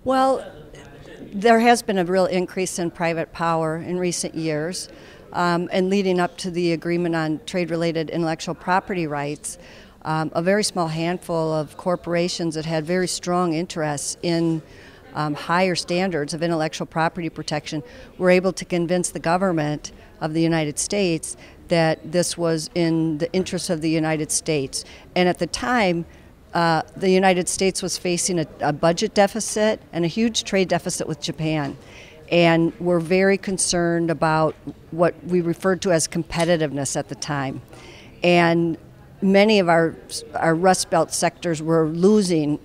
Well, there has been a real increase in private power in recent years, and leading up to the agreement on trade-related intellectual property rights, a very small handful of corporations that had very strong interests in higher standards of intellectual property protection were able to convince the government of the United States that this was in the interest of the United States. And at the time, the United States was facing a budget deficit and a huge trade deficit with Japan. And we're very concerned about what we referred to as competitiveness at the time. And many of our Rust Belt sectors were losing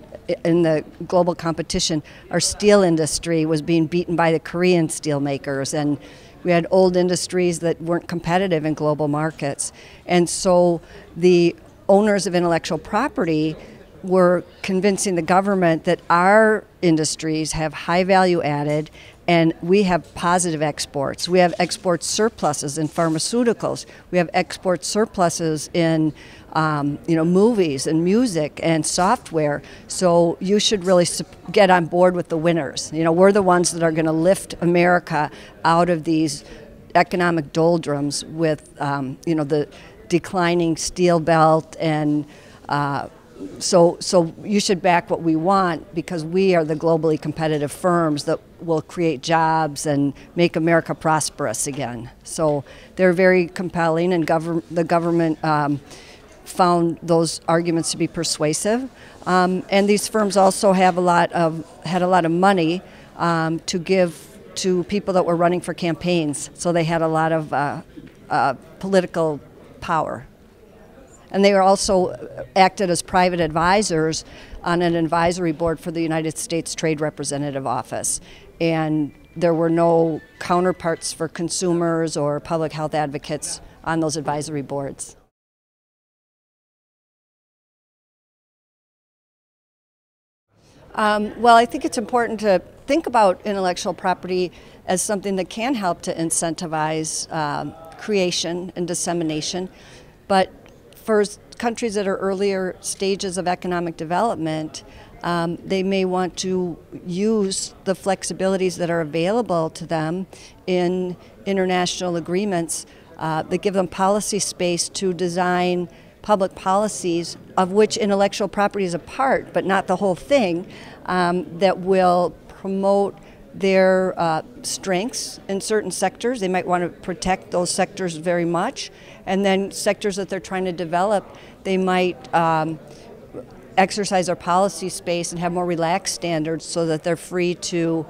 in the global competition. Our steel industry was being beaten by the Korean steel makers, and we had old industries that weren't competitive in global markets. And so the owners of intellectual property were convincing the government that our industries have high value added and we have positive exports. We have export surpluses in pharmaceuticals. We have export surpluses in movies and music and software. So you should really get on board with the winners. We're the ones that are going to lift America out of these economic doldrums with the declining steel belt and So you should back what we want, because we are the globally competitive firms that will create jobs and make America prosperous again. So they're very compelling, and the government found those arguments to be persuasive. And these firms also had a lot of money to give to people that were running for campaigns. So they had a lot of political power. And they were also acted as private advisors on an advisory board for the United States Trade Representative Office. And there were no counterparts for consumers or public health advocates on those advisory boards. Well, I think it's important to think about intellectual property as something that can help to incentivize creation and dissemination. But for countries that are earlier stages of economic development, they may want to use the flexibilities that are available to them in international agreements that give them policy space to design public policies, of which intellectual property is a part, but not the whole thing, that will promote their strengths in certain sectors. They might want to protect those sectors very much, and then sectors that they're trying to develop, they might exercise their policy space and have more relaxed standards so that they're free to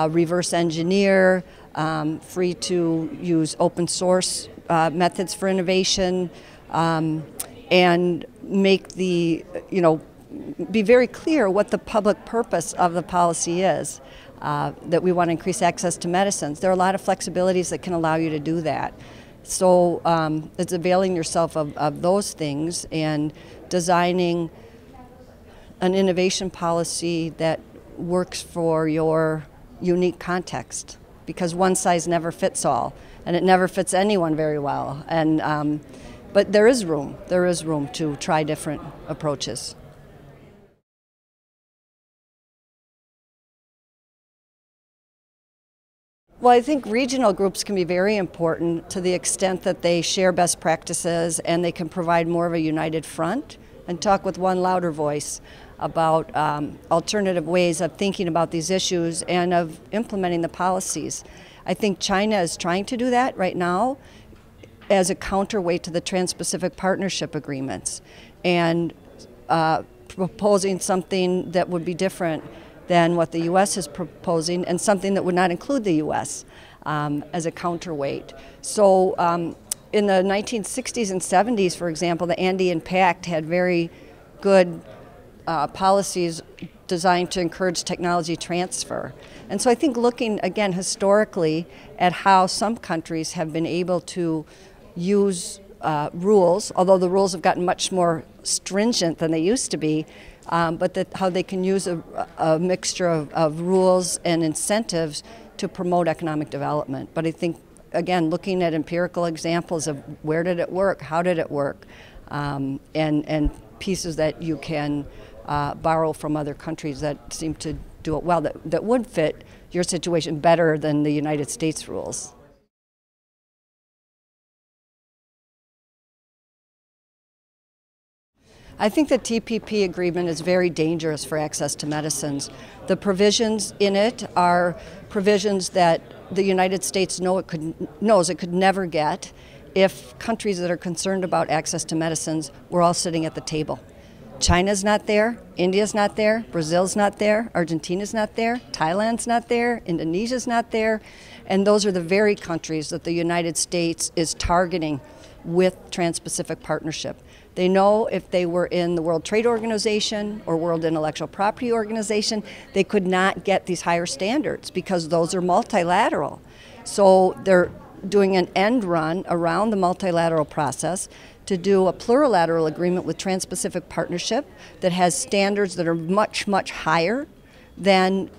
reverse engineer, free to use open source methods for innovation, and make be very clear what the public purpose of the policy is. That we want to increase access to medicines. There are a lot of flexibilities that can allow you to do that. So it's availing yourself of those things and designing an innovation policy that works for your unique context, because one size never fits all, and it never fits anyone very well. And but there is room to try different approaches. Well, I think regional groups can be very important to the extent that they share best practices and they can provide more of a united front and talk with one louder voice about alternative ways of thinking about these issues and of implementing the policies. I think China is trying to do that right now as a counterweight to the Trans-Pacific Partnership Agreements, and proposing something that would be different than what the U.S. is proposing, and something that would not include the U.S. As a counterweight. So in the 1960s and 70s, for example, the Andean Pact had very good policies designed to encourage technology transfer. And so I think looking, again, historically at how some countries have been able to use rules, although the rules have gotten much more stringent than they used to be, but how they can use a mixture of rules and incentives to promote economic development. But I think, again, looking at empirical examples of where did it work, how did it work, and pieces that you can borrow from other countries that seem to do it well, that would fit your situation better than the United States rules. I think the TPP agreement is very dangerous for access to medicines. The provisions in it are provisions that the United States knows it could never get if countries that are concerned about access to medicines were all sitting at the table. China's not there, India's not there, Brazil's not there, Argentina's not there, Thailand's not there, Indonesia's not there, and those are the very countries that the United States is targeting with Trans-Pacific Partnership. They know if they were in the World Trade Organization or World Intellectual Property Organization, they could not get these higher standards because those are multilateral. So they're doing an end run around the multilateral process to do a plurilateral agreement with Trans-Pacific Partnership that has standards that are much, much higher than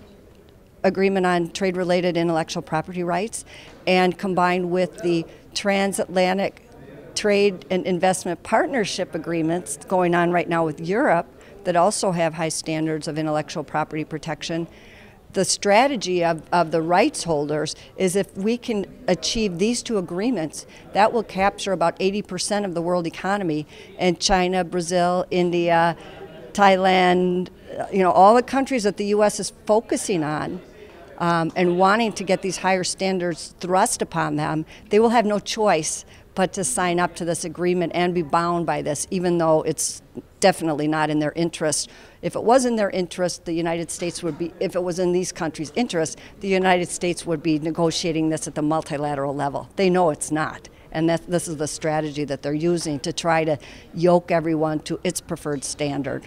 agreement on trade-related intellectual property rights, and combined with the transatlantic trade and investment partnership agreements going on right now with Europe that also have high standards of intellectual property protection. The strategy of the rights holders is if we can achieve these two agreements, that will capture about 80% of the world economy, and China, Brazil, India, Thailand, all the countries that the U.S. is focusing on and wanting to get these higher standards thrust upon them, they will have no choice but to sign up to this agreement and be bound by this, even though it's definitely not in their interest. If it was in their interest, the United States would be, if it was in these countries' interest, the United States would be negotiating this at the multilateral level. They know it's not, and this is the strategy that they're using to try to yoke everyone to its preferred standard.